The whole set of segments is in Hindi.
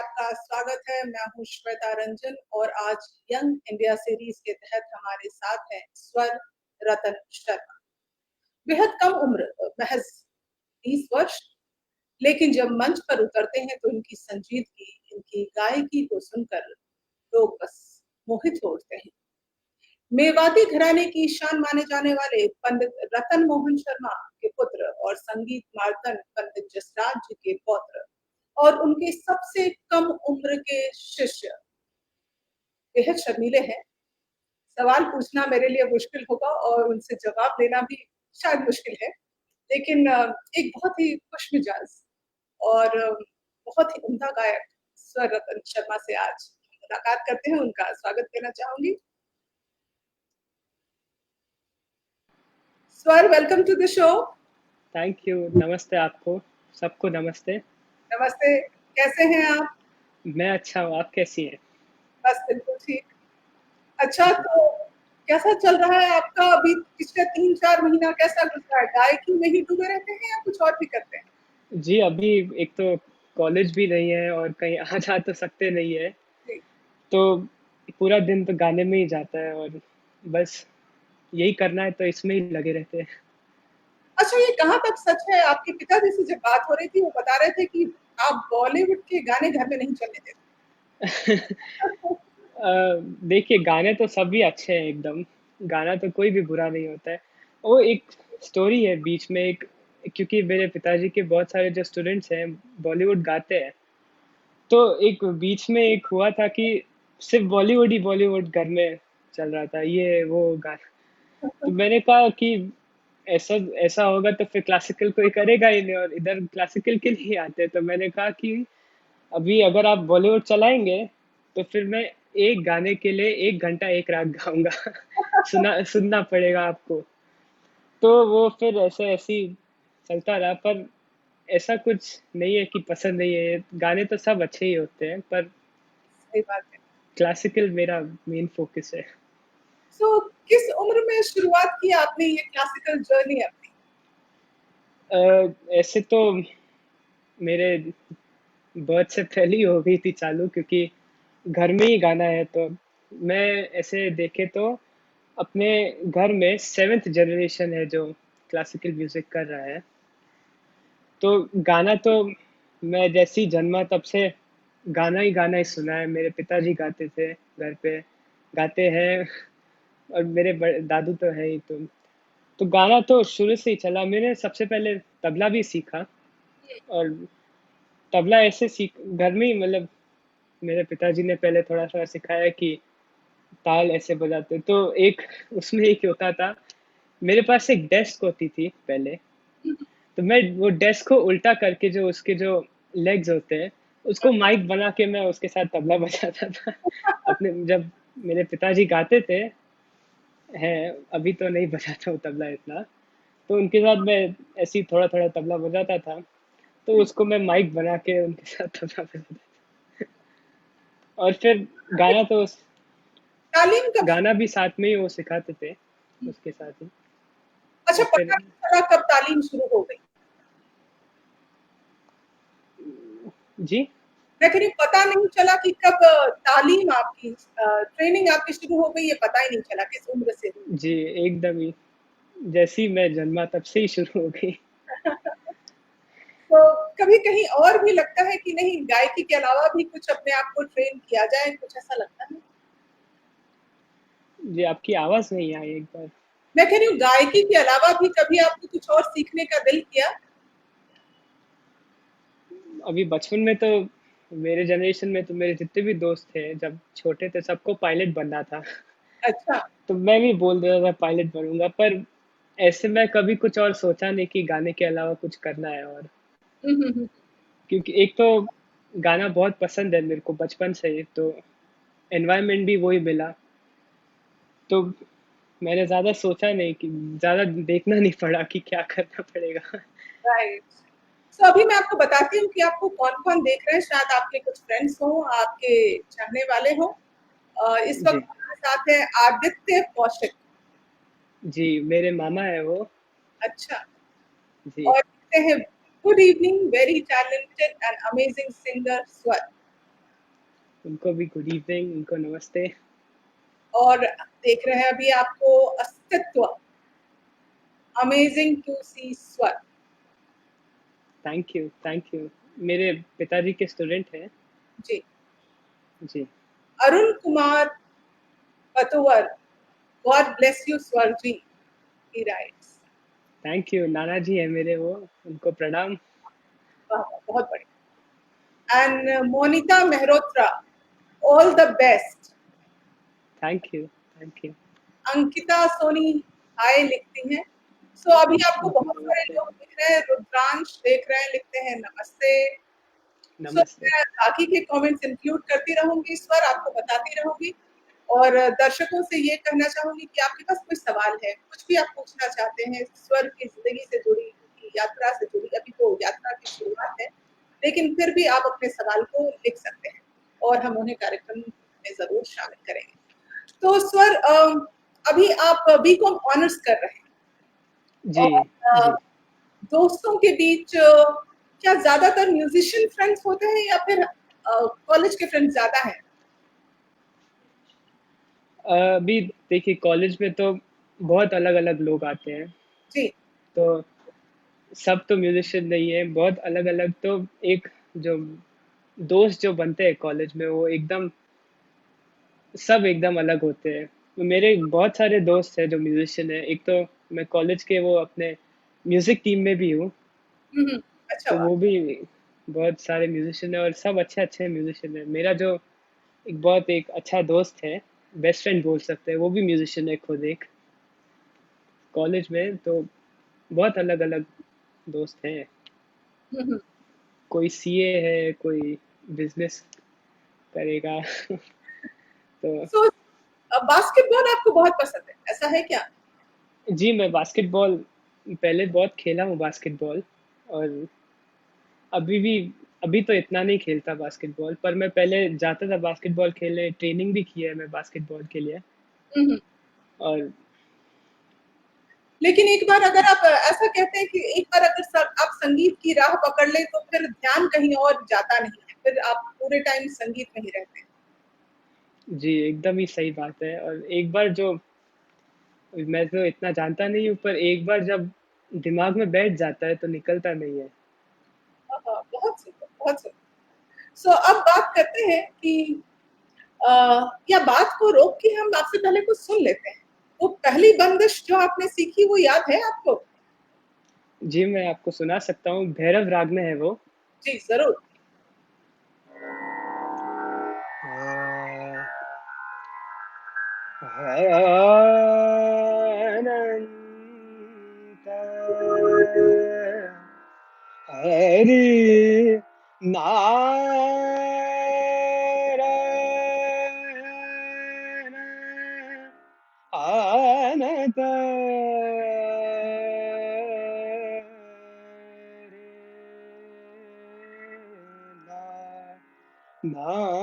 आपका स्वागत है। मैं हूँ श्वेता रंजन और आज यंग इंडिया सीरीज के तहत हमारे साथ हैं स्वर रतन शर्मा। बेहद कम उम्र, महज 30 वर्ष, लेकिन जब मंच पर उतरते हैं तो इनकी संजीदगी, इनकी गायकी को सुनकर लोग बस मोहित हो उठते हैं। मेवाती घराने की शान माने जाने वाले पंडित रतन मोहन शर्मा के पुत्र और संगीत मार्तंड पंडित जसराज जी के पौत्र और उनके सबसे कम उम्र के शिष्य बेहद शर्मीले हैं। सवाल पूछना मेरे लिए मुश्किल होगा और उनसे जवाब देना भी शायद मुश्किल है, लेकिन एक बहुत ही खुशमिजाज और बहुत ही उम्दा गायक स्वर रतन शर्मा से आज मुलाकात करते हैं। उनका स्वागत करना चाहूंगी। Swar, welcome to the show. Thank you. नमस्ते आपको सबको। नमस्ते। नमस्ते, कैसे हैं आप? मैं अच्छा हूँ, आप कैसी हैं? बस बिल्कुल ठीक। अच्छा, तो कैसा चल रहा है आपका अभी पिछले 3-4 महीना कैसा गुजरा है? गायकी में ही डूबे रहते हैं या कुछ और भी करते हैं? जी, अभी एक तो कॉलेज भी नहीं है और कहीं आ जा तो सकते नहीं है, जी। तो पूरा दिन तो गाने में ही जाता है और बस यही करना है तो इसमें ही लगे रहते हैं। अच्छा, ये कहाँ तक सच है? आपके पिताजी से जब बात हो रही थी वो बता रहे थे कि आप बॉलीवुड के गाने घर में नहीं चलने देते। देखिए, गाने तो सभी अच्छे हैं एकदम, गाना तो कोई भी बुरा नहीं होता है। वो एक स्टोरी है बीच में, एक क्योंकि मेरे पिताजी के बहुत सारे जो स्टूडेंट्स हैं बॉलीवुड गाते हैं, तो एक बीच में एक हुआ था कि सिर्फ बॉलीवुड ही बॉलीवुड घर में चल रहा था, ये वो गाना। तो मैंने कहा कि ऐसा ऐसा होगा तो फिर क्लासिकल कोई करेगा ही नहीं और इधर क्लासिकल के लिए आते हैं। तो मैंने कहा कि अभी अगर आप बॉलीवुड चलाएंगे तो फिर मैं एक गाने के लिए 1 घंटा एक राग गाऊंगा। सुनना पड़ेगा आपको। तो वो फिर ऐसे ही चलता रहा, पर ऐसा कुछ नहीं है कि पसंद नहीं है, गाने तो सब अच्छे ही होते हैं, पर सही बात है। क्लासिकल मेरा मेन फोकस है। सो किस उम्र में शुरुआत की आपने ये क्लासिकल जर्नी अपनी? ऐसे तो मेरे बर्थ से पहले ही हो गई थी चालू, क्योंकि घर में ही गाना है। तो मैं ऐसे देखे तो अपने घर में 7th जनरेशन है जो क्लासिकल म्यूजिक कर रहा है। तो गाना तो मैं जैसे ही जन्मा तब से गाना ही सुना है। मेरे पिताजी गाते थे घर पे, गाते हैं, और मेरे दादू तो है ही। तो गाना तो शुरू से ही चला। मैंने सबसे पहले तबला भी सीखा, और तबला ऐसे सीख घर में ही, मतलब मेरे पिताजी ने पहले थोड़ा सा सिखाया कि ताल ऐसे बजाते। तो एक उसमें एक होता था, मेरे पास एक डेस्क होती थी पहले, तो मैं वो डेस्क को उल्टा करके जो उसके जो लेग्स होते हैं उसको माइक बना के मैं उसके साथ तबला बजाता था। अपने जब मेरे पिताजी गाते थे, हैं अभी तो नहीं बजाता हूँ तबला इतना, तो उनके साथ मैं ऐसे ही थोड़ा थोड़ा तबला बजाता था। तो उसको मैं माइक बना के उनके साथ तबला बजाता। और फिर गाना तो तालीम कब गाना भी साथ में ही वो सिखाते थे उसके साथ ही। अच्छा, और फिर पता नहीं चला कब तालीम शुरू हो गई? जी। मैं कह रही हूँ पता नहीं चला कि कब तालीम आपकी, ट्रेनिंग आपकी शुरू हो गई, ये पता ही नहीं चला किस उम्र से हुई। जी, एकदम ही जैसे ही मैं जन्मा तब से ही शुरू हो गई। तो कभी कहीं और भी लगता है कि नहीं, गायकी के अलावा भी कुछ अपने आप को ट्रेन किया जाए, कुछ ऐसा लगता है? जी, आपकी आवाज नहीं आई एक बार। मैं कह रही हूँ गायकी के अलावा भी कभी आपको कुछ और सीखने का दिल किया? अभी बचपन में तो मेरे जनरेशन में तो मेरे जितने भी दोस्त थे जब छोटे थे सबको पायलट बनना था। अच्छा। तो मैं भी बोल देता था पायलट बनूंगा, पर ऐसे मैं कभी कुछ और सोचा नहीं कि गाने के अलावा कुछ करना है। और हम्म। क्योंकि एक तो गाना बहुत पसंद है मेरे को बचपन से ही, तो एनवायरनमेंट भी वही मिला, तो मैंने ज़्यादा सोचा नहीं, कि ज़्यादा देखना नहीं पड़ा कि क्या करना पड़ेगा। राइट। तो अभी मैं आपको बताती हूँ कि आपको कौन कौन देख रहे हैं। शायद आपके कुछ फ्रेंड्स हों, आपके चाहने वाले हों। इस वक्त जी। हमारे साथ है आदित्य कौशिक। जी, मेरे मामा है वो। अच्छा। जी। और कहते हैं good evening very talented and amazing singer स्वर। उनको भी गुड इवनिंग, उनको नमस्ते। और देख रहे हैं अभी आपको अस्तित्व, amazing to see Swar. Thank you. मेरे पिताजी के स्टूडेंट हैं। जी। जी। Arun Kumar Patuwar, God bless you Swar ji, he writes. Thank you, नाना जी हैं मेरे वो, उनको प्रणाम। बहुत बढ़िया। And Monita Mehrotra, all the best. Thank you. Ankita Soni hi लिखती हैं। सो अभी आपको जी, बहुत सारे नमस्ते। लोग दिख रहे हैं, रुद्रांश देख रहे हैं, लिखते हैं नमस्ते। सो नमस्ते। मैं बाकी के कमेंट्स इंक्लूड करती रहूंगी, इस पर आपको बताती रहूंगी। और दर्शकों से ये कहना चाहूंगी कि आपके पास कोई सवाल है, कुछ भी आप पूछना चाहते हैं स्वर की जिंदगी से जुड़ी, उनकी यात्रा से जुड़ी, अभी तो यात्रा की शुरुआत है, लेकिन फिर भी आप अपने सवाल को लिख सकते हैं और हम उन्हें कार्यक्रम में जरूर शामिल करेंगे। तो स्वर, अभी आप बीकॉम ऑनर्स कर रहे हैं जी। और जी। दोस्तों के बीच क्या ज्यादातर म्यूजिशियन फ्रेंड्स होते हैं या फिर कॉलेज के फ्रेंड्स ज्यादा हैं? अभी देखिए, कॉलेज में तो बहुत अलग-अलग लोग आते हैं, जी। तो सब तो म्यूजिशियन नहीं है, बहुत अलग-अलग। तो एक जो दोस्त जो बनते हैं कॉलेज में, वो एकदम सब एकदम अलग होते हैं। तो मेरे बहुत सारे दोस्त हैं जो म्यूजिशियन हैं। एक तो मैं कॉलेज के वो अपने म्यूजिक टीम में भी हूँ, अच्छा तो हुआ। वो भी बहुत सारे म्यूजिशियन हैं और सब अच्छे-अच्छे म्यूजिशियन हैं। मेरा जो एक अच्छा दोस्त है, बेस्ट फ्रेंड बोल सकते हैं, वो भी म्यूजिशियन है खुद एक, कॉलेज में। तो बहुत अलग-अलग दोस्त हैं। हम्म। कोई सीए है, कोई बिजनेस करेगा। तो सो बास्केटबॉल आपको बहुत पसंद है, ऐसा है क्या? जी, मैं बास्केटबॉल पहले बहुत खेला हूँ बास्केटबॉल, और अभी भी, अभी तो इतना नहीं खेलता बास्केटबॉल, पर मैं पहले जाता था बास्केटबॉल खेलने, ट्रेनिंग भी की है मैं बास्केटबॉल के लिए। हम्म। और लेकिन एक बार अगर आप ऐसा कहते हैं कि एक बार अगर आप संगीत की राह पकड़ ले तो फिर ध्यान कहीं और जाता नहीं है, फिर आप पूरे टाइम संगीत में ही रहते हैं। जी, एकदम ही सही बात है। और एक बार जो, मैं तो इतना जानता नहीं हूँ, पर एक बार जब दिमाग में बैठ जाता है तो निकलता नहीं है। हाँ, हाँ, बहुत सुंदर, बहुत सुंदर। सो अब बात करते हैं कि अ, या बात को रोक के हम आपसे पहले कुछ सुन लेते हैं। वो पहली बंदिश जो आपने सीखी वो याद है आपको? जी, मैं आपको सुना सकता हूँ, भैरव राग में है वो। जी जरूर। अनंत हरि नारायण अनंत नारायण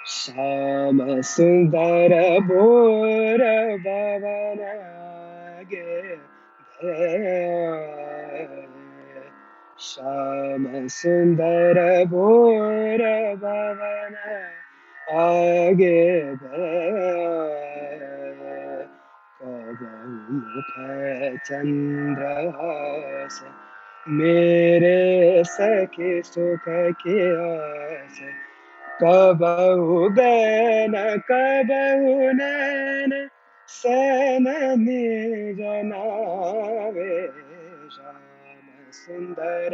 श्याम सुंदर भोर भवन गे श्याम सुंदर भोर भवन आगे मुख चंद्रहास मेरे सखी सुख की आस कबहु बैन कबहु नैन सननी जनावे श्याम सुंदर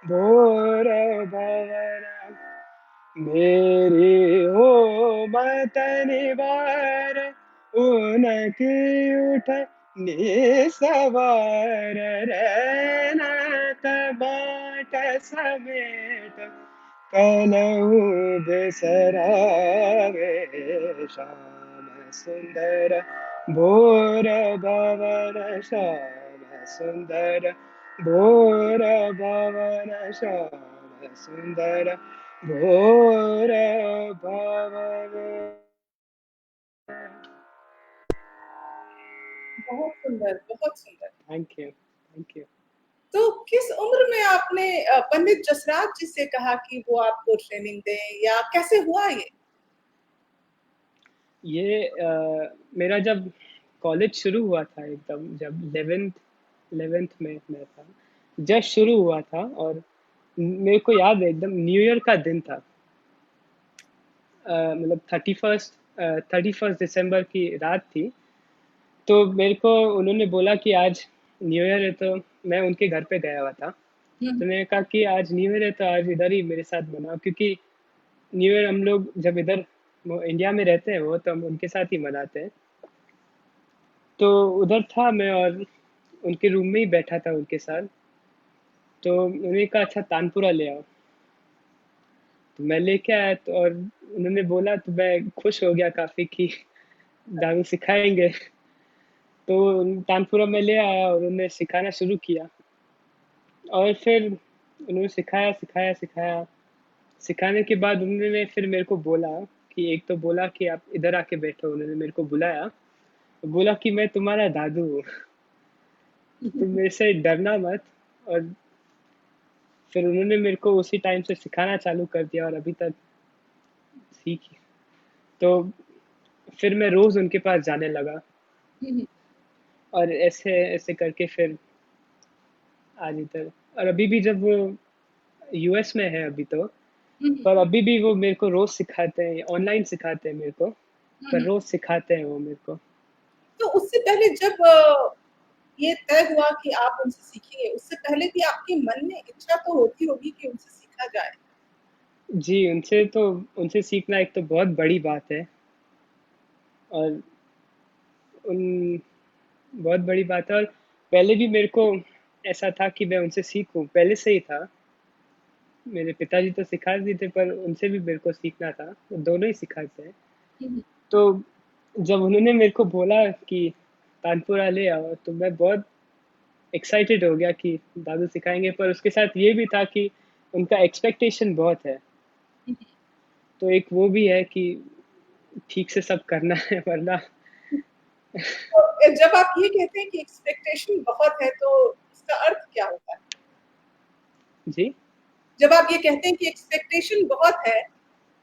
भोर भवन मेरी हो मतनी बार उनकी उठ निसवार रहना बाट समेत कलहू बिसरावे श्याम सुंदर भोर भवन श्याम सुंदर भोर भवन श्याम सुंदर भोर भवन। बहुत सुंदर, बहुत सुंदर। Thank you, thank you. तो किस उम्र में आपने पंडित जसराज जी से कहा कि वो आपको ट्रेनिंग दें या कैसे हुआ ये? ये मेरा जब कॉलेज शुरू हुआ था एकदम जब 11th 11th में मैं था, जस्ट शुरू हुआ था और मेरे को याद है एकदम न्यू ईयर का दिन था। मतलब 31st दिसंबर की रात थी। तो मेरे को उन्होंने बोला कि आज न्यू ईयर है तो मैं उनके घर पे गया हुआ था। हुँ, तो हुँ। मैंने कहा कि आज न्यू ईयर है तो आज इधर ही मेरे साथ मनाओ क्योंकि न्यू ईयर हम लोग जब इधर वो इंडिया में रहते हैं वो तो हम उनके साथ ही मनाते हैं। तो उधर था मैं और उनके रूम में ही बैठा था उनके साथ। तो उन्होंने कहा अच्छा तानपुरा ले आओ। तो मैं लेके आया तो और उन्होंने बोला तो मैं खुश हो गया काफ़ी कि दारू सिखाएंगे। तो तानपुरा में ले आया और उन्होंने सिखाना शुरू किया और फिर उन्होंने सिखाया सिखाया सिखाया। सिखाने के बाद उन्होंने फिर मेरे को बोला कि एक तो बोला कि आप इधर आके बैठो। उन्होंने मेरे को बुलाया, बोला कि मैं तुम्हारा दादू हूँ, तो तुम मेरे से डरना मत। और फिर उन्होंने मेरे को उसी टाइम से सिखाना चालू कर दिया और अभी तक सीख। तो फिर मैं रोज़ उनके पास जाने लगा हुँ, हुँ। और ऐसे ऐसे करके फिर आज इधर। और अभी भी जब वो यूएस में है अभी तो, हुँ, हुँ। पर अभी भी वो मेरे को रोज़ सिखाते हैं, ऑनलाइन सिखाते हैं मेरे को, हुँ, पर हुँ। रोज़ सिखाते हैं वो मेरे को। तो उससे पहले जब ये तय हुआ कि आप उनसे सीखेंगे, उससे पहले भी आपके मन में इच्छा तो होती होगी कि उनसे सीखा जाए? जी, उनसे सीखना एक तो बहुत बड़ी बात है और उन बहुत बड़ी बात है। और पहले भी मेरे को ऐसा था कि मैं उनसे सीखूं, पहले से ही था। मेरे पिताजी तो सिखा दिए थे पर उनसे भी मेरे को सीखना था, वो दोनों ही सिखाते हैं। हुँ, हुँ। तो जब उन्होंने मेरे को बोला कि तानपुरा ले आओ तो मैं बहुत एक्साइटेड हो गया कि दादू सिखाएंगे, पर उसके साथ ये भी था कि उनका एक्सपेक्टेशन बहुत है। हुँ, हुँ। तो एक वो भी है कि ठीक से सब करना है वरना। तो जब आप ये कहते हैं कि एक्सपेक्टेशन बहुत है, तो इसका अर्थ क्या होता है? जी। जब आप ये कहते हैं कि एक्सपेक्टेशन बहुत है,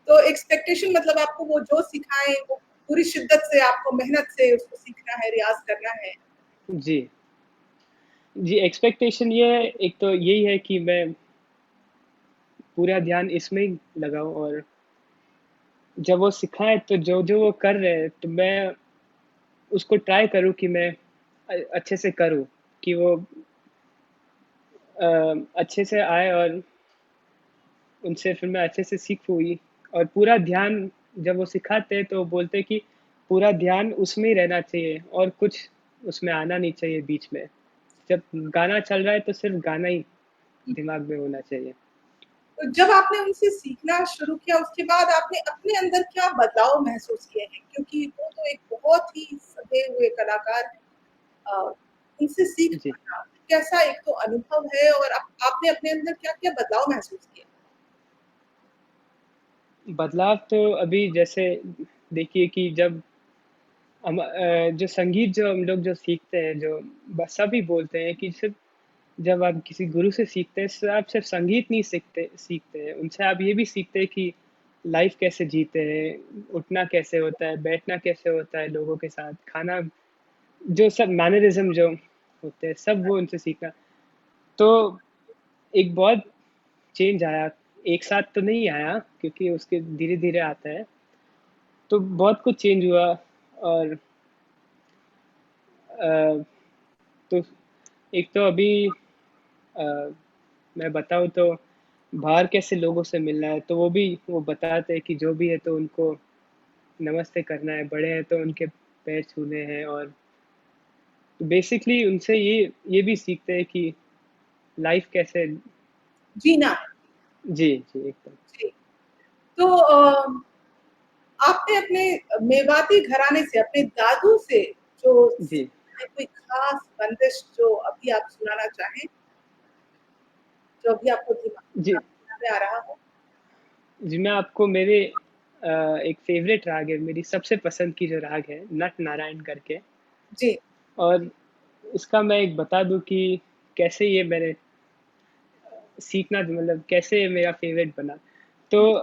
तो एक्सपेक्टेशन मतलब आपको वो जो सिखाएँ, वो पूरी शिद्दत से आपको मेहनत से उसको सीखना है, रियाज़ करना है। जी। जी, एक्सपेक्टेशन ये है, एक तो यही है कि मैं पूरा ध्यान इसमें ही लगाऊँ और जब वो सिखाएँ तो जो-जो वो कर रहे हैं तो मैं उसको ट्राई करूँ कि मैं अच्छे से करूँ, कि वो अच्छे से आए और उनसे फिर मैं अच्छे से सीखूँ ही। और पूरा ध्यान जब वो सिखाते हैं तो वो बोलते हैं कि पूरा ध्यान उसमें ही रहना चाहिए और कुछ उसमें आना नहीं चाहिए बीच में। जब गाना चल रहा है तो सिर्फ़ गाना ही दिमाग में होना चाहिए। तो जब आपने उनसे सीखना शुरू किया, उसके बाद आपने अपने अंदर क्या बदलाव महसूस किए हैं? क्योंकि वो तो एक बहुत ही सधे हुए कलाकार हैं। उनसे सीख जी। पाना कैसा एक तो अनुभव है और आपने अपने अंदर क्या-क्या बदलाव महसूस किए? बदलाव तो अभी जैसे देखिए कि जब जो संगीत जो हम लोग जो सीखते हैं, जो सभी बोलते हैं कि सिर्फ़ जब आप किसी गुरु से सीखते हैं, तो आप सिर्फ़ संगीत नहीं सीखते सीखते हैं, उनसे आप ये भी सीखते हैं कि लाइफ़ कैसे जीते हैं, उठना कैसे होता है, बैठना कैसे होता है लोगों के साथ, खाना जो सब मैनरिज़्म जो होते हैं, सब वो उनसे सीखा। तो एक बहुत चेंज आया, एक साथ तो नहीं आया क्योंकि उसके धीरे-धीरे आता है। तो बहुत कुछ चेंज हुआ और अ, तो एक तो अभी अ, मैं बताऊँ तो बाहर कैसे लोगों से मिलना है, तो वो भी वो बताते हैं कि जो भी है तो उनको नमस्ते करना है, बड़े हैं तो उनके पैर छूने हैं। और बेसिकली उनसे ये भी सीखते हैं कि लाइफ़ कैसे। जीना है। जी, जी, एकदम। जी। तो आपने अपने मेवाती घराने से, अपने दादू से जो जी, सीखा है, कोई खास बंदिश जो अभी आप सुनाना चाहें? जो अभी आपको जी, दिमाग में आ रहा हो? जी, मैं आपको मेरे एक फ़ेवरेट राग है, मेरी सबसे पसंद की जो राग है, नट नारायण करके। जी। और इसका मैं एक बता दूं कि कैसे ये मैंने सीखना, मतलब कैसे ये मेरा फेवरेट बना। तो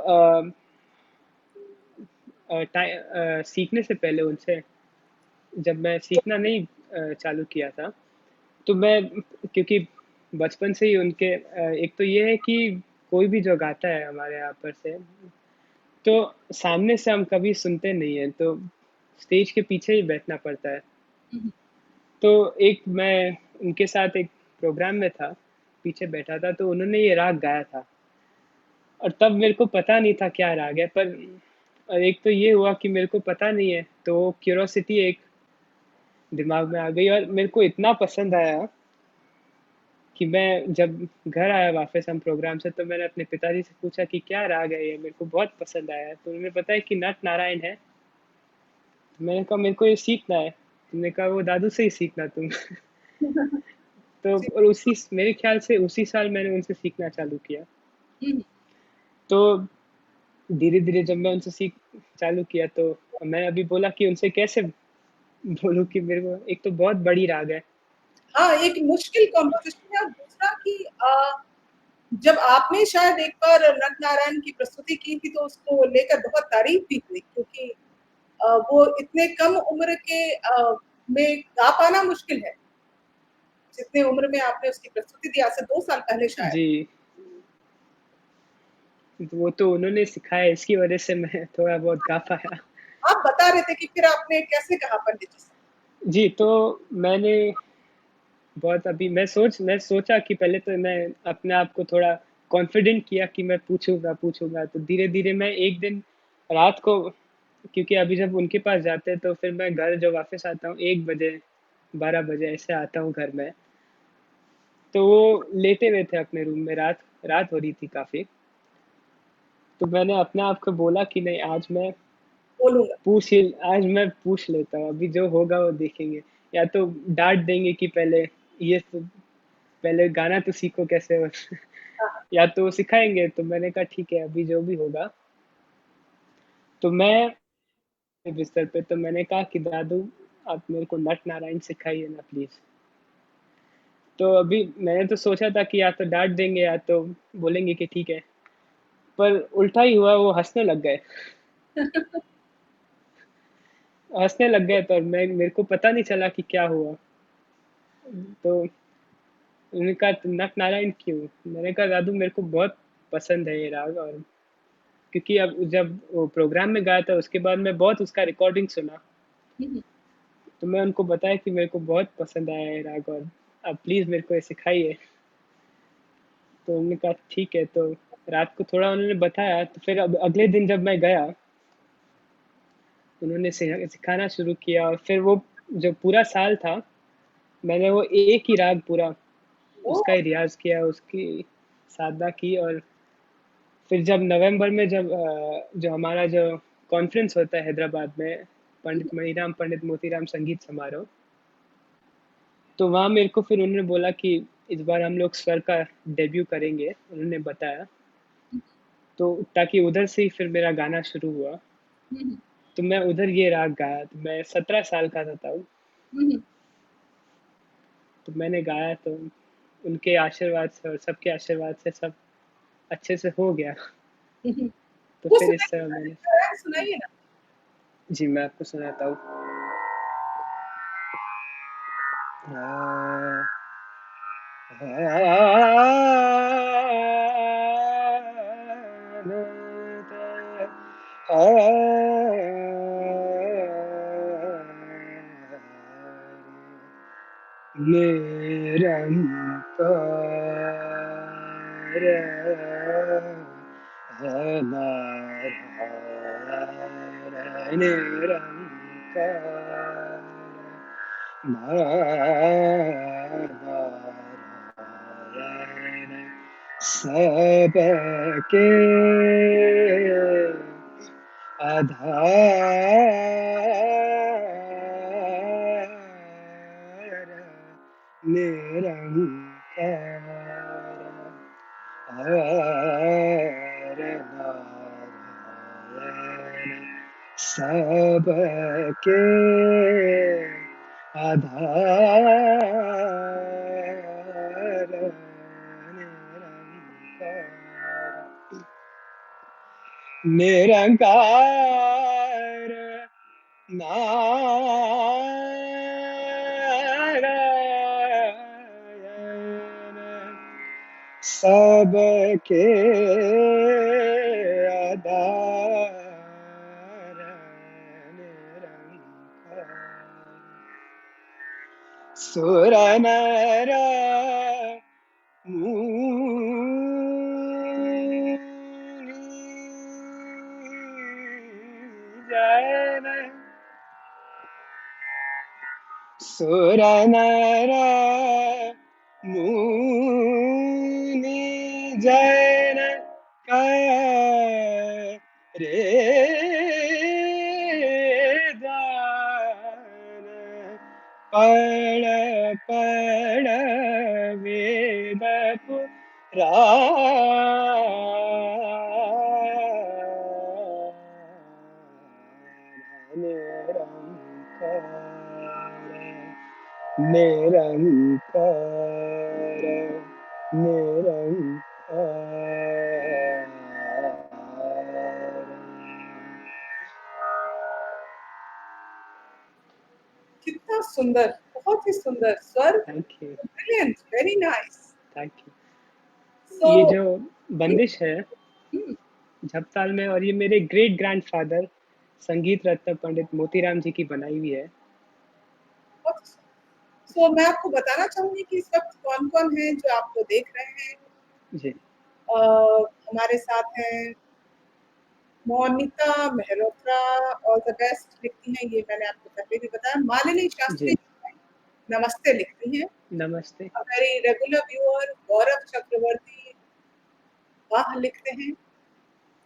सीखने से पहले उनसे, जब मैं सीखना नहीं चालू किया था, तो मैं, क्योंकि बचपन से ही उनके एक तो ये है कि कोई भी जो गाता है हमारे यहाँ पर से, तो सामने से हम कभी सुनते नहीं हैं, तो स्टेज के पीछे ही बैठना पड़ता है। तो एक मैं उनके साथ एक प्रोग्राम में था, पीछे बैठा था, तो उन्होंने ये राग गाया था, और तब मेरे को पता नहीं था क्या राग है, पर एक तो ये हुआ कि मेरे को पता नहीं है, तो क्यूरोसिटी एक दिमाग में आ गई, और मेरे को इतना पसंद आया कि मैं जब घर आया वापस हम प्रोग्राम से, तो मैंने अपने पिताजी से पूछा कि क्या राग है ये, मेरे को बहुत पसंद आया। तो उन्होंने बताया कि नट नारायण है। तो मैंने कहा मेरे को ये सीखना है। तुमने कहा वो दादू से ही सीखना तुम। तो जी। और उसी, मेरे ख्याल से उसी साल मैंने उनसे सीखना चालू किया। हुँ, तो धीरे धीरे जब मैं उनसे सीख चालू किया, तो मैं अभी बोला कि उनसे कैसे बोलूँ कि मेरे को एक तो बहुत बड़ी राग है। हाँ, एक मुश्किल कॉम्पोज़िशन है और दूसरा कि जब आपने शायद एक बार नटनारायण की प्रस्तुति की थी तो उसको लेकर बहुत तारीफ़ भी हुई क्योंकि वो इतने कम उम्र के में गा पाना मुश्किल है। जितने उम्र में आपने उसकी प्रस्तुति दी आज से 2 साल पहले शायद। जी, वो तो उन्होंने सिखाया, इसकी वजह से मैं थोड़ा बहुत गा पाया। आप बता रहे थे कि फिर आपने कैसे कहा पंडित जी से? जी, तो मैंने बहुत, अभी मैं सोचा कि पहले तो मैं अपने आप को थोड़ा कॉन्फिडेंट किया कि मैं पूछूंगा पूछूंगा। तो धीरे धीरे मैं एक दिन रात को, क्योंकि अभी जब उनके पास जाते हैं तो फिर मैं घर जो वापस आता हूँ 1 बजे 12 बजे ऐसे आता हूँ घर में। तो वो लेटे हुए थे अपने रूम में, रात रात हो रही थी काफ़ी। तो मैंने अपने आप को बोला कि नहीं, बोलूँगा। आज मैं पूछ लेता हूँ, अभी जो होगा वो देखेंगे। या तो डांट देंगे कि पहले ये पहले गाना तो सीखो कैसे हो। हाँ, हाँ। या तो सिखाएंगे। तो मैंने कहा ठीक है, अभी जो भी होगा। तो मैं बिस्तर पे, तो मैंने कहा कि दादू, आप मेरे को नट नारायण सिखाइए ना प्लीज। तो अभी मैंने तो सोचा था कि या तो डांट देंगे या तो बोलेंगे कि ठीक है, पर उल्टा ही हुआ, वो हंसने लग गए। हंसने लग गए, तो मैं, मेरे को पता नहीं चला कि क्या हुआ। तो उन्होंने कहा "तुम नट नारायण क्यों"? मैंने कहा दादू, मेरे को बहुत पसंद है ये राग, और क्योंकि अब जब वो प्रोग्राम में गाया था उसके बाद मैं बहुत उसका रिकॉर्डिंग सुना। हुँ, हुँ। तो मैं उनको बताया कि मेरे को बहुत पसंद आया है राग, और आप प्लीज़ मेरे को ये सिखाइए। तो उन्होंने कहा ठीक है। तो रात को थोड़ा उन्होंने बताया, तो फिर अब अगले दिन जब मैं गया, उन्होंने सिखाना शुरू किया, और फिर वो जो पूरा साल था, मैंने वो एक ही राग पूरा उसका ओह! ही रियाज़ किया, उसकी साधना की। और फिर जब नवंबर में, जब जो हमारा जो कॉन्फ्रेंस होता है हैदराबाद में, पंडित मणिराम पंडित मोतीराम संगीत समारोह, तो वहाँ मेरे को फिर उन्होंने बोला कि इस बार हम लोग स्वर का डेब्यू करेंगे, उन्होंने बताया। तो ताकि उधर से ही फिर मेरा गाना शुरू हुआ। हुँ, हुँ। तो मैं उधर ये राग गाया, तो मैं 17 साल का था तब। हुँ, हुँ। तो मैंने गाया, तो उनके आशीर्वाद से और सबके आशीर्वाद से सब अच्छे से हो गया। हुँ, हुँ। तो वो फिर इस सुनाइए तरह ना, मैंने, नटनारायण सुनाइए ना। जी मैं आपको सुनाता हूँ। नारायण सबके आधार, निरंकार। हरे नारायण सबके आधार निरंकार नारायण सबके आधार निरंकार सुर नर मुनि जन सुर नर मुनि जन रे दान पढ़ पढ़ वेद पुराण निरंकार कितना सुंदर, बहुत ही सुंदर स्वर। Thank you brilliant, very nice. Thank you so ये जो बंदिश है झपताल में, और ये मेरे ग्रेट ग्रैंडफादर संगीत रत्न पंडित मोतीराम जी की बनाई हुई है। सो मैं आपको बताना चाहूंगी कि इस वक्त कौन-कौन है जो आपको देख रहे हैं। जी हमारे साथ हैं Monika Mehrotra, all the best लिखती हैं, ये मैंने आपको पहले भी बताया। मालिनी शास्त्री जी नमस्ते लिखती हैं। नमस्ते अ वेरी रेगुलर व्यूअर गौरव चक्रवर्ती वाह लिखते हैं।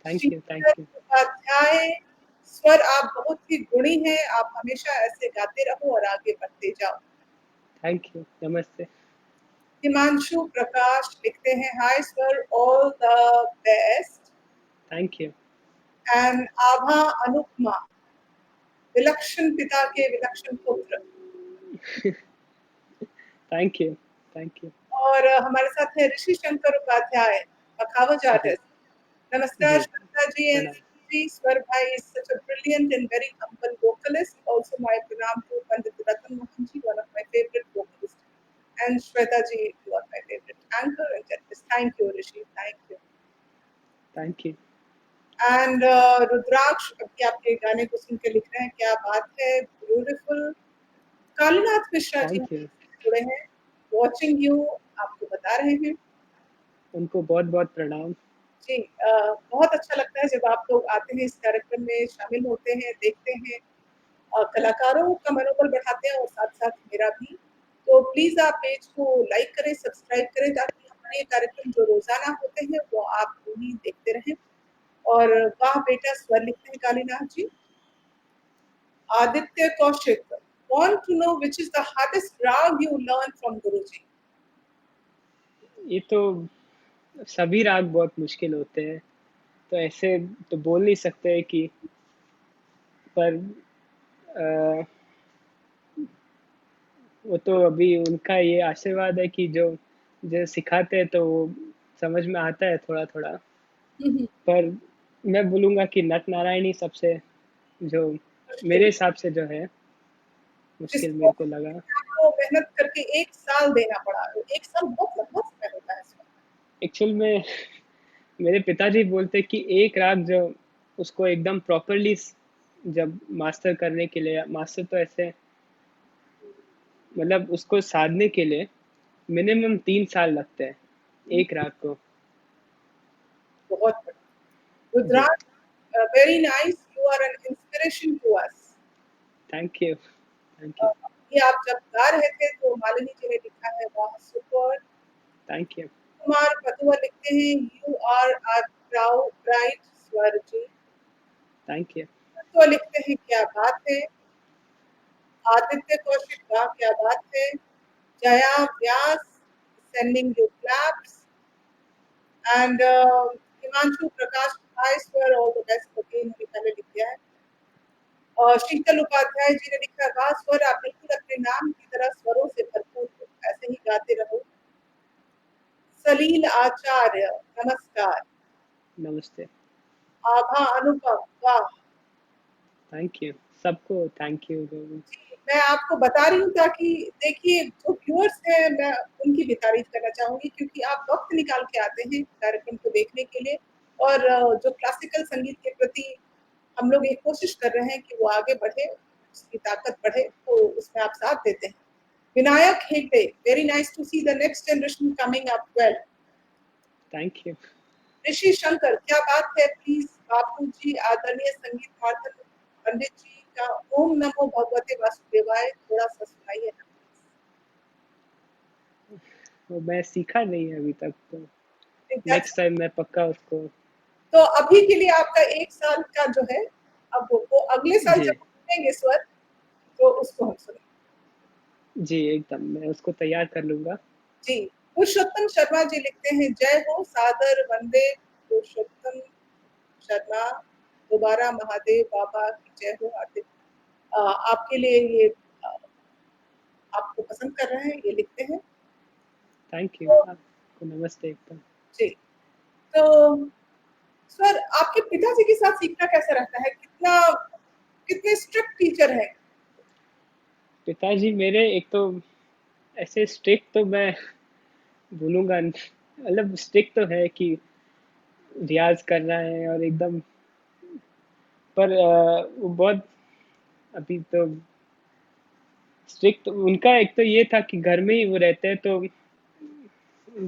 थैंक शीतल यू उपाध्याय, स्वर आप बहुत ही गुणी हैं, आप हमेशा ऐसे गाते रहो और आगे बढ़ते जाओ। थैंक यू नमस्ते हिमांशु प्रकाश लिखते हैं, hi Swar, all the best. Thank you and Abha Anupama, विलक्षण पिता के विलक्षण पुत्र। थैंक यू थैंक यू और हमारे साथ है ऋषि शंकर उपाध्याय, अखावज जी आर्टिस्ट। नमस्कार जी श्रद्धा जी एंड प्रणाम जी, स्वर भाई is such a brilliant and very humble vocalist. Also my pranam to Pandit Ratan Mohan ji, one of my favorite vocalists. And Shweta ji, you are my favorite anchor and journalist. Thank you, Rishi. Thank you. Thank you And रुद्राक्ष अभी आपके गाने को सुन के लिख रहे हैं, क्या बात है, beautiful. Kalinath Mishra ji thank you हमारे जुड़े हैं, वॉचिंग यू, आपको बता रहे हैं। उनको बहुत बहुत प्रणाम जी, बहुत अच्छा लगता है जब आप लोग आते हैं, इस कार्यक्रम में शामिल होते हैं, देखते हैं, कलाकारों का मनोबल बढ़ाते हैं और साथ-साथ मेरा भी। तो प्लीज़ आप पेज को लाइक करें, सब्सक्राइब करें, ताकि हमारे ये कार्यक्रम जो रोज़ाना होते हैं, वो आप भी देखते रहें। और वाह बेटा स्वर लिखते हैं कालीनाथ जी। Aditya Kaushik, want to know which is the hardest rag you learned from Guruji? ये तो सभी राग बहुत मुश्किल होते हैं, तो ऐसे तो बोल नहीं सकते कि, पर अ, वो तो अभी उनका ये आशीर्वाद है कि जो जो सिखाते हैं तो वो समझ में आता है थोड़ा थोड़ा। पर मैं बोलूँगा कि नट नारायणी सबसे, जो मुश्किल, मेरे हिसाब से जो है मुश्किल जिसको मेरे को लगा। आपको मेहनत करके 1 साल देना पड़ा। 1 साल बहुत लंबा समय होता है इसमें। एक्चुअल में मेरे पिताजी बोलते कि एक राग जो उसको एकदम प्रॉपरली जब मास्टर करने के लिए, मास्टर तो ऐसे मतलब उसको साधने के लिए मिनिमम 3 साल लगते हैं एक राग को। बहुत बढ़िया। जी Rudraksh, very nice, you are an inspiration to us. Thank you thank you ये आप जब गा रहे थे तो मालिनी जी ने लिखा है, वाह super. Thank you Kumar Patua लिखते हैं, you are our proud bright Swar ji. Thank you तो लिखते हैं, क्या बात है। आदित्य कौशिक, वाह क्या बात है। Jaya Vyas, sending you claps. And Himanshu Prakash, hi Swar, all the best again, उन्होंने पहले लिख दिया है। शीतल उपाध्याय जी ने लिखा, वाह स्वर, आप बिल्कुल अपने नाम सलील आचार्य, नमस्कार। नमस्ते। आभा अनुपम, वाह! Thank you. सबको थैंक यू बोलूँ। जी, मैं आपको बता रही हूँ ताकि देखिए जो व्यूअर्स हैं मैं उनकी भी तारीफ़ करना चाहूँगी क्योंकि आप वक़्त निकाल के आते हैं कार्यक्रम को देखने के लिए और जो क्लासिकल संगीत के प्रति हम लोग ये कोशिश कर रहे हैं कि वो आगे बढ़े, उसकी ताकत बढ़े, तो उसमें आप साथ देते हैं। Vinayak Hegde, very nice to see the next generation coming up well. Thank you. Rishi Shankar, क्या बात है, प्लीज बापू जी आदरणीय संगीत मार्तन पंडित जी का ओम नमो भगवते वासुदेवाय थोड़ा सा सुनाइए ना। वो मैं सीखा नहीं है अभी तक, तो That's- नेक्स्ट टाइम मैं पक्का उसको। तो अभी के लिए आपका 1 साल का जो है, अब वो अगले साल जी, जब सुनेंगे स्वर तो उसको हम सुनेंगे। जी, एकदम मैं उसको तैयार कर लूँगा। जी, पुरुषोत्तम शर्मा जी लिखते हैं, जय हो सादर वंदे पुरुषोत्तम शर्मा, दोबारा महादेव बाबा की जय हो हार्दिक। आपके लिए ये आपको पसंद कर रहे हैं, ये लिखते हैं। Thank you. तो आपको नमस्ते एकदम। जी, तो सर आपके पिताजी के साथ सीखना कैसा रहता है? कितने स्ट्रिक्ट टीचर हैं? पिताजी मेरे एक तो ऐसे स्ट्रिक्ट तो मैं बोलूँगा मतलब स्ट्रिक्ट तो है कि रियाज़ करना है और एकदम, पर वो बहुत अभी तो स्ट्रिक्ट उनका एक तो ये था कि घर में ही वो रहते हैं, तो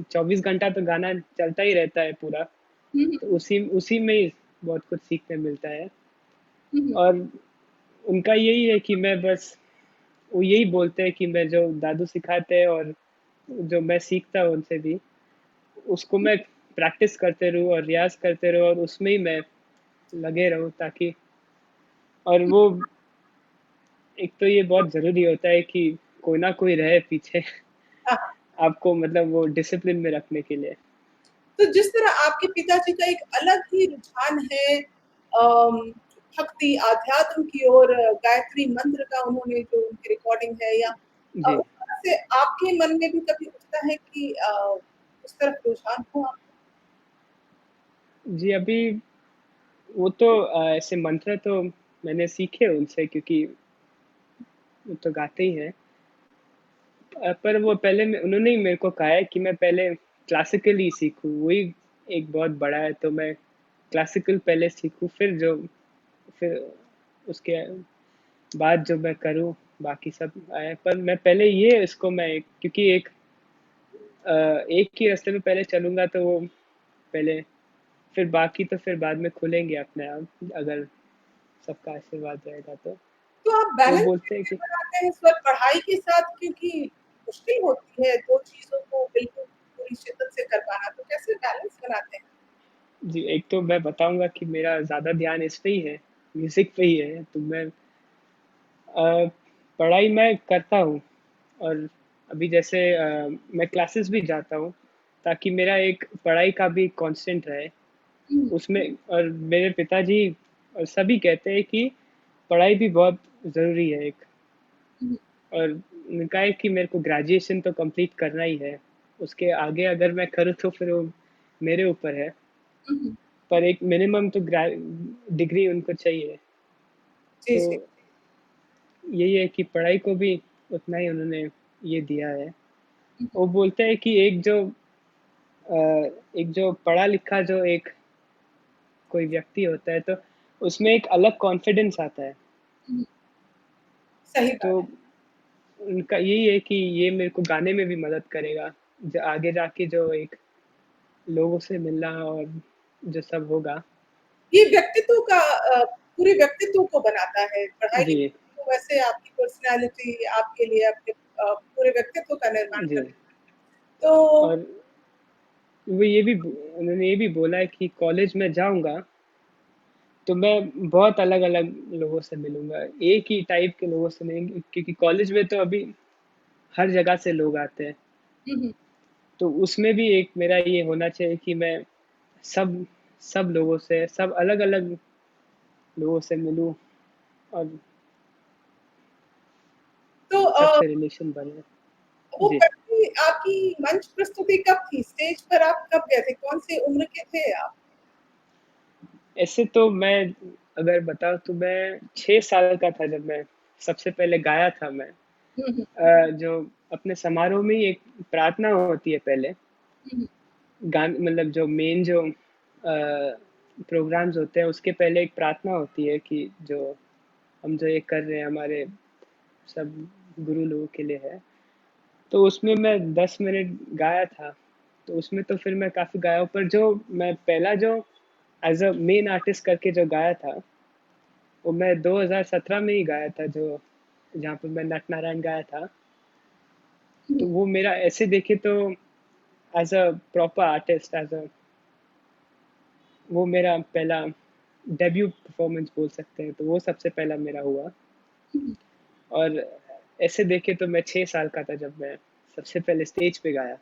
24 घंटा तो गाना चलता ही रहता है पूरा। हम्म, तो उसी उसी में ही बहुत कुछ सीखने मिलता है। हम्म, और उनका यही है कि मैं बस, वो यही बोलते हैं कि मैं जो दादू सिखाते हैं और जो मैं सीखता हूँ उनसे भी, उसको मैं प्रैक्टिस करते रहूँ और रियाज करते रहूँ और उसमें ही मैं लगे रहूँ, ताकि और वो एक तो ये बहुत ज़रूरी होता है कि कोई ना कोई रहे पीछे हाँ, आपको, मतलब वो डिसिप्लिन में रखने के लिए। तो जिस तरह आपके पिताजी का एक अलग ही रुझान है अम, भक्ति आध्यात्म की ओर, गायत्री मंत्र का उन्होंने जो उनकी रिकॉर्डिंग है या जी, उस तरह से आपके मन में भी कभी उठता है कि उस तरफ रुझान हो आप? जी, अभी वो तो ऐसे मंत्र तो मैंने सीखे उनसे, क्योंकि वो तो गाते ही हैं। पर वो पहले उन्होंने ही मेरे को कहा है कि मैं पहले क्लासिकल ही सीखूं, वही एक बहुत बड़ा है, तो मैं क्लासिकल पहले सीखूं, फिर उसके बाद जो मैं करूं बाकी सब आए। पर मैं पहले ये इसको मैं क्योंकि एक ही रास्ते में पहले चलूंगा, तो वो पहले, फिर बाकी तो फिर बाद में खुलेंगे अपने आप, अगर सबका आशीर्वाद रहेगा तो। तो आप वो बैलेंस बोलते हैं कैसे कि बनाते हैं स्वर पढ़ाई के साथ, क्योंकि मुश्किल होती है दो चीजों को बिल्कुल पूरी शिद्दत से कर पाना, तो कैसे बैलेंस बनाते हैं? जी, एक तो मैं बताऊंगा कि मेरा ज़्यादा ध्यान इस पे ही है, म्यूज़िक पे ही है, तो मैं पढ़ाई मैं करता हूँ। और अभी जैसे मैं क्लासेस भी जाता हूँ, ताकि मेरा एक पढ़ाई का भी कांस्टेंट रहे हम्म, उसमें। और मेरे पिताजी और सभी कहते हैं कि पढ़ाई भी बहुत ज़रूरी है एक। हम्म, और उनका है कि मेरे को ग्रेजुएशन तो कंप्लीट करना ही है, उसके आगे अगर मैं करूँ तो फिर वो मेरे ऊपर है। हम्म, पर एक मिनिमम तो डिग्री उनको चाहिए। जी तो जी। यही है कि पढ़ाई को भी उतना ही उन्होंने ये दिया है। वो बोलते हैं कि एक जो पढ़ा लिखा जो एक कोई व्यक्ति होता है, तो उसमें एक अलग कॉन्फिडेंस आता है। हम्म, सही तो बात है। उनका यही है कि ये मेरे को गाने में भी मदद करेगा, जो आगे जाके जो एक लोगों से मिलना और जो सब होगा। ये व्यक्तित्व का पूरे व्यक्तित्व को बनाता है पढ़ाई जी, लिखाई, तो वैसे आपकी पर्सनालिटी आपके लिए अपने पूरे व्यक्तित्व का निर्माण जी। कर तो और वो ये भी उन्होंने ये भी बोला है कि कॉलेज में जाऊंगा तो मैं बहुत अलग अलग लोगों से मिलूंगा, एक ही टाइप के लोगों से नहीं, क्योंकि कॉलेज में तो अभी हर जगह से लोग आते हैं। हम्म, तो उसमें भी एक मेरा ये होना चाहिए कि मैं सब सब लोगों से, सब अलग अलग लोगों से मिलूं और तो सबसे रिलेशन बने। वो जी, कभी आपकी मंच प्रस्तुति कब थी? स्टेज पर आप कब गए थे? कौन-सी उम्र के थे आप? ऐसे तो मैं अगर बताऊँ तो मैं 6 साल का था जब मैं सबसे पहले गाया था मैं। हुँ, हुँ। जो अपने समारोह में ही एक प्रार्थना होती है पहले, हुँ, हुँ। गान मतलब जो मेन जो प्रोग्राम्स होते हैं उसके पहले एक प्रार्थना होती है कि जो हम जो ये कर रहे हैं हमारे सब गुरु लोगों के लिए है। तो उसमें मैं 10 मिनट गाया था। तो उसमें तो फिर मैं काफ़ी गाया हूँ, पर जो मैं पहला जो एज़ अ मेन आर्टिस्ट करके जो गाया था, वो मैं 2017 में ही गाया था, जो जहाँ पे मैं नटनारायण गाया था। तो हुँ। वो मेरा ऐसे देखे तो as a proper artist, as a वो मेरा पहला डेब्यू परफॉर्मेंस बोल सकते हैं, तो वो सबसे पहला मेरा हुआ। हुँ। और ऐसे देखे तो मैं 6 साल का था जब मैं सबसे पहले स्टेज पे गाया।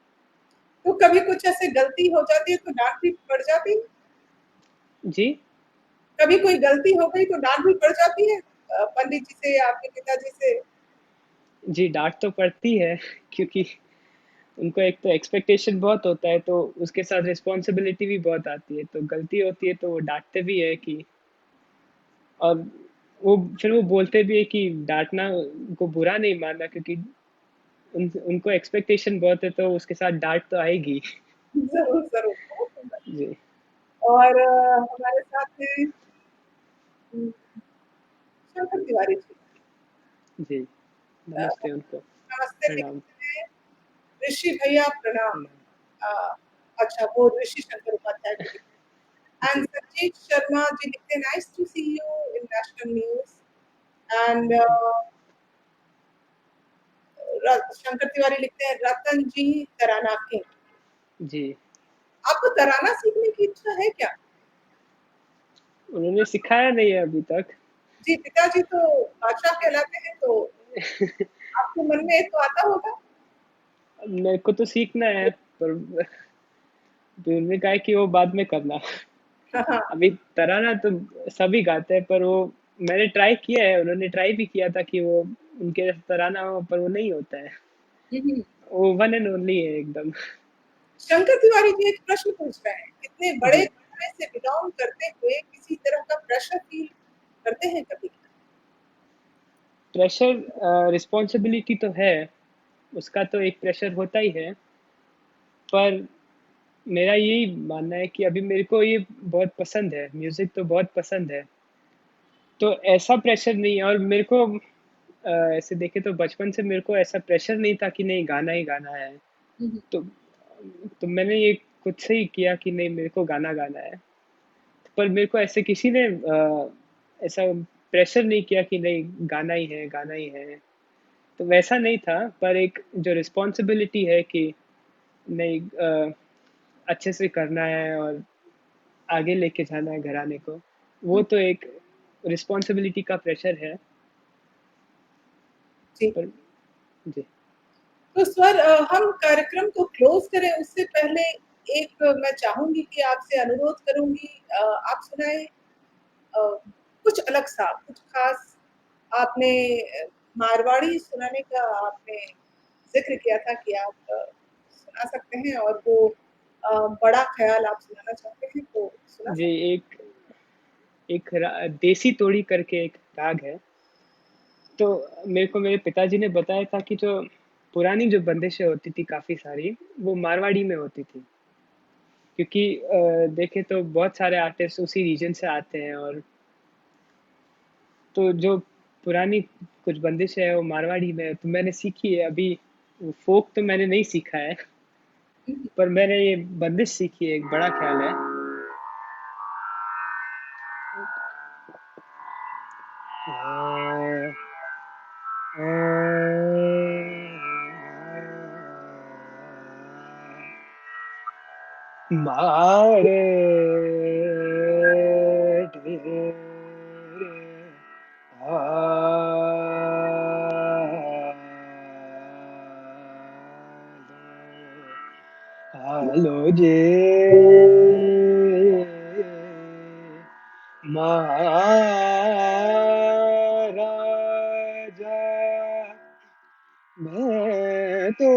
तो कभी कुछ ऐसे गलती हो जाती है तो डाँट भी पड़ जाती है? जी? कभी कोई गलती हो गई तो डाँट भी पड़ जाती है? पंडित जी से या आपके पिताजी से? जी, डाँट तो पड़ती है क्योंकि उनको एक तो एक्सपेक्टेशन बहुत होता है, तो उसके साथ रिस्पॉन्सिबिलिटी भी बहुत आती है, तो गलती होती है तो वो डाँटते भी है कि और वो फिर वो बोलते भी है कि डाँटना को बुरा नहीं मानना, क्योंकि उनको एक्सपेक्टेशन बहुत है तो उसके साथ डाँट तो आएगी। ज़रूर, ज़रूर। बहुत सुंदर। जी, और हमारे साथ हैं उम, शंकर तिवारी जी। जी, अ, नमस्ते उनको, नमस्ते प्रणाम, लिखते हैं, ऋषि भैया प्रणाम। प्रणाम। अ, अच्छा वो ऋषि शंकर उपाध्याय जी लिखते हैं। एंड जी, संजीत शर्मा जी लिखते हैं, nice to see you in national news and Shankar Tiwari लिखते हैं, रतन जी तराना किंग। जी, आपको तराना सीखने की इच्छा है क्या? उन्होंने सिखाया नहीं है अभी तक। जी, पिताजी तो बादशाह कहलाते हैं, तो आपके मन में तो आता होगा? मेरे को तो सीखना है, पर तो उन्होंने कहा है कि वो बाद में करना। हाँ, हाँ। अभी तराना तो सभी गाते हैं, पर वो मैंने ट्राई किया है, उन्होंने ट्राई भी किया था कि वो उनके जैसा तराना हो, पर वो नहीं होता है। हुँ, हुँ। वो वन एंड ओनली है एकदम। शंकर तिवारी जी एक प्रश्न पूछ रहे हैं, इतने बड़े जी, घराने से बिलॉन्ग करते हुए किसी तरह का प्रेशर फ़ील करते हैं कभी? प्रेशर रिस्पॉन्सिबिलिटी तो है, उसका तो एक प्रेशर होता ही है, पर मेरा यही मानना है कि अभी मेरे को ये बहुत पसंद है, म्यूज़िक तो बहुत पसंद है। तो ऐसा प्रेशर नहीं है, और मेरे को ऐसे देखे तो बचपन से मेरे को ऐसा प्रेशर नहीं था कि नहीं गाना ही गाना है। हुँ, हुँ। तो तो मैंने ये खुद से ही किया कि नहीं मेरे को गाना गाना है। पर मेरे को ऐसे किसी ने ऐसा प्रेशर नहीं किया कि नहीं गाना ही है, गाना ही है। तो वैसा नहीं था, पर एक जो रिस्पॉन्सिबिलिटी है कि नहीं अच्छे से करना है और आगे लेके जाना है घराने को, वो हुँ, तो एक रिस्पॉन्सिबिलिटी का प्रेशर है। जी। पर जी, तो स्वर हम कार्यक्रम को क्लोज़ करें उससे पहले एक मैं चाहूँगी कि आपसे अनुरोध करूँगी आप सुनाएँ अ, कुछ अलग-सा, कुछ ख़ास आपने मारवाड़ी सुनाने का आपने ज़िक्र किया था कि आप सुना सकते हैं और वो बड़ा ख़्याल आप सुनाना चाहते हैं तो सुना जी सकते हैं। एक एक देसी तोड़ी करके एक राग है। तो मेरे को मेरे पिताजी ने बताया था कि जो पुरानी जो बंदिशें होती थी काफ़ी सारी, वो मारवाड़ी में होती थी। क्योंकि देखें तो बहुत सारे आर्टिस्ट उसी रीजन से आते हैं, और तो जो पुरानी कुछ बंदिशें है वो मारवाड़ी में है, तो मैंने सीखी है अभी। फोक तो मैंने नहीं सीखा है, हुँ, हुँ। पर मैंने ये बंदिश सीखी है, एक बड़ा ख्याल है। मारे ढेरे हालो जे महाराजा मैं तो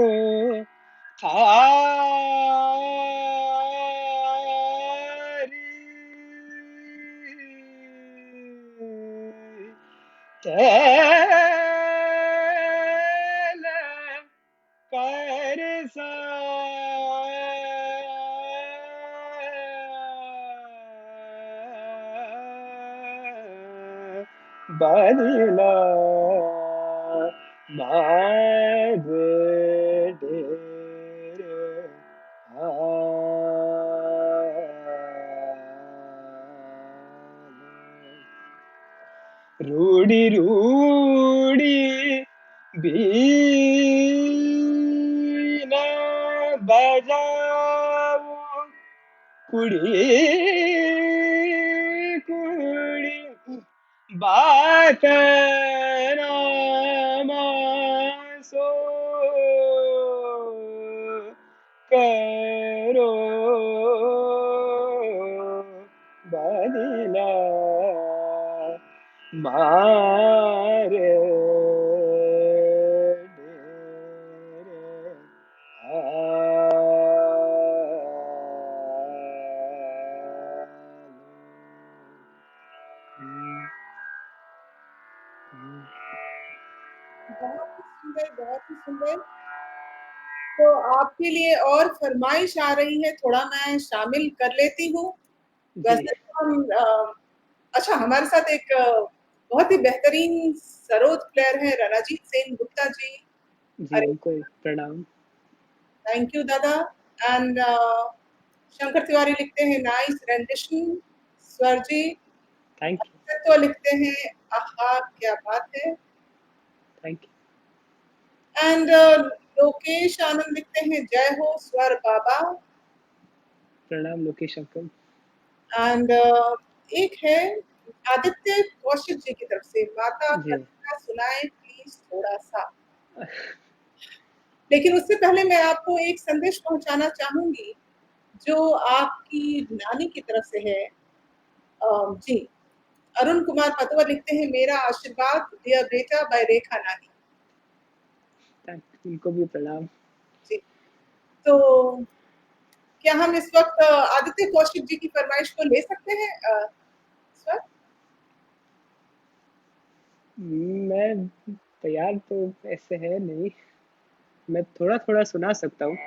Badila Madre रूडी रूडी बीना बजाओ कुड़ी कुड़ी बात सो करो बदला मारे बहुत ही सुंदर, बहुत ही सुंदर। तो आपके लिए और फरमाइश आ रही है, थोड़ा मैं शामिल कर लेती हूँ। जी वैसे तो हम अच्छा, हमारे साथ एक बहुत ही बेहतरीन सरोद प्लेयर है रणजीत सेन गुप्ता जी। जी अरे, उनको प्रणाम। थैंक यू दादा। एंड शंकर तिवारी लिखते हैं नाइस रेंडिशन स्वर जी। Thank you. तो लिखते हैं आहा क्या बात है। Thank you. एंड लोकेश आनंद लिखते हैं जय हो स्वर बाबा। प्रणाम लोकेश अंकल। एंड एक है आदित्य कौशिक जी की तरफ से, माता जी कथा सुनाए प्लीज थोड़ा सा। लेकिन उससे पहले मैं आपको एक संदेश पहुंचाना चाहूंगी जो आपकी नानी की तरफ से है। जी, अरुण कुमार पतवा लिखते हैं मेरा आशीर्वाद डियर बेटा बाय रेखा नानी। उनको भी प्रणाम। जी, तो क्या हम इस वक्त आदित्य कौशिक जी की फरमाइश को ले सकते हैं सर? मैं तैयार तो ऐसे है नहीं, मैं थोड़ा थोड़ा सुना सकता हूँ।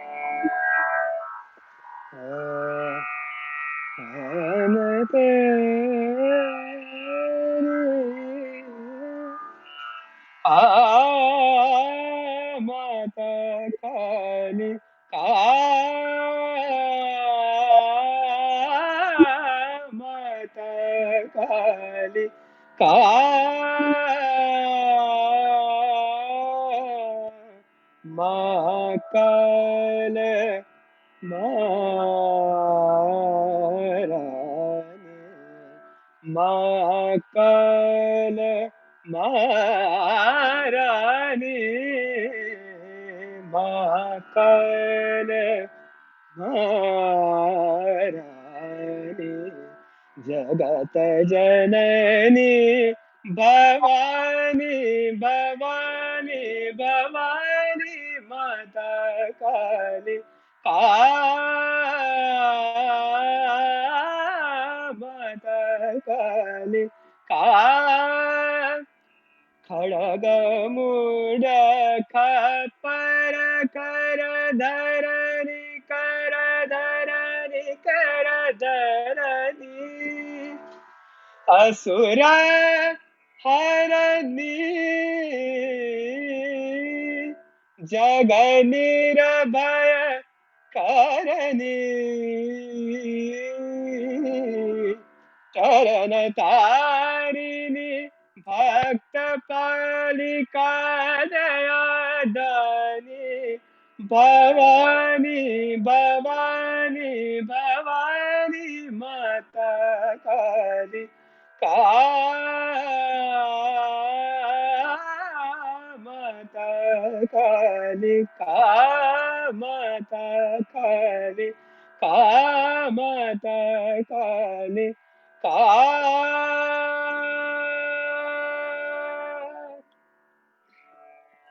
माता काली माता काली का महाकाल महारानी महाकाल महारानी महाकाल महारानी जगत जननी भवानी भवानी भवानी माता काली का माता काली का खड़ग मूड खपर कर धरनी कर धरनी कर धरनी असुर हरनी जग निर्भय करनी चरण तारिणी भक्त पालिका दया दानी भवानी भवानी भवानी माता काली का माता काली का माता काली का माता काली का।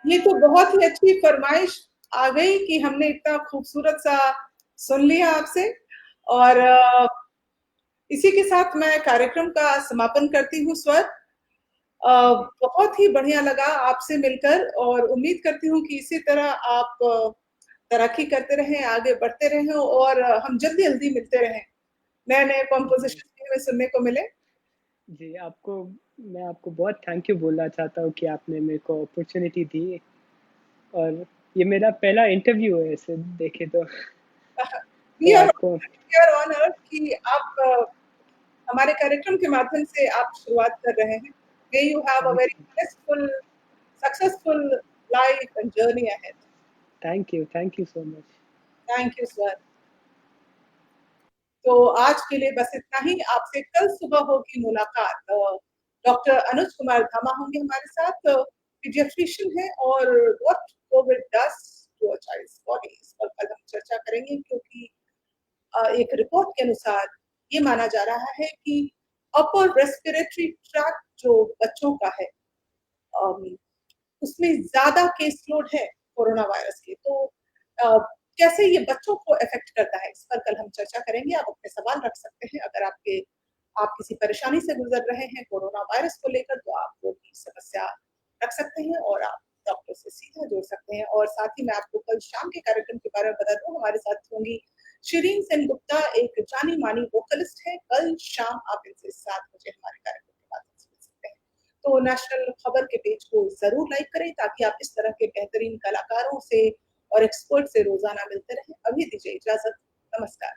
ये तो बहुत ही अच्छी फरमाइश आ गई कि हमने इतना खूबसूरत सा सुन लिया आपसे और इसी के साथ मैं कार्यक्रम का समापन करती हूँ स्वर। जी बहुत ही बढ़िया लगा आपसे मिलकर और उम्मीद करती हूँ कि इसी तरह आप तरक्की करते रहें, आगे बढ़ते रहें और हम जल्दी-जल्दी मिलते रहें। नए-नए जी कंपोज़िशंस भी हमें सुनने को मिले। जी, आपको मैं आपको बहुत थैंक यू बोलना चाहता हूँ कि आपने मेरे को अपॉर्च्युनिटी दी और ये मेरा पहला इंटरव्यू है ऐसे देखे वी तो आर आपको वी आर ऑनर्ड कि आप हमारे कार्यक्रम के माध्यम से आप शुरुआत कर रहे हैं। May you have a very blissful, successful life and journey ahead. Thank you so much. Thank you sir. तो आज के लिए बस इतना ही। आपसे कल सुबह होगी मुलाकात। डॉक्टर अनुज कुमार धामा होंगे हमारे साथ, पीडियाट्रिशियन है और what covid does to a child's body, इस पर कल हम चर्चा करेंगे क्योंकि एक रिपोर्ट के अनुसार ये माना जा रहा है कि अपर रेस्पिरेटरी ट्रैक्ट जो बच्चों का है, अम, उसमें ज़्यादा केस लोड है कोरोना वायरस की। तो अ, कैसे ये बच्चों को अफ़ेक्ट करता है, इस पर कल हम चर्चा करेंगे। आप अपने सवाल रख सकते हैं। अगर आप किसी परेशानी से गुज़र रहे हैं कोरोना वायरस को लेकर, तो आप वो भी समस्या रख सकते हैं और आप डॉक्टर से सीधा जुड़ सकते हैं। और साथ ही मैं आपको कल शाम के कार्यक्रम के बारे में बता दूँ, हमारे साथ होंगी शिरीन सेन गुप्ता, एक जानी-मानी वोकलिस्ट है। कल शाम आप इनसे 7 बजे हमारे कार्यक्रम के माध्यम से मिल सकते हैं। तो नेशनल खबर के पेज को ज़रूर लाइक करें ताकि आप इस तरह के बेहतरीन कलाकारों से और एक्सपर्ट से रोज़ाना मिलते रहें। अभी दीजिए इजाज़त। नमस्कार।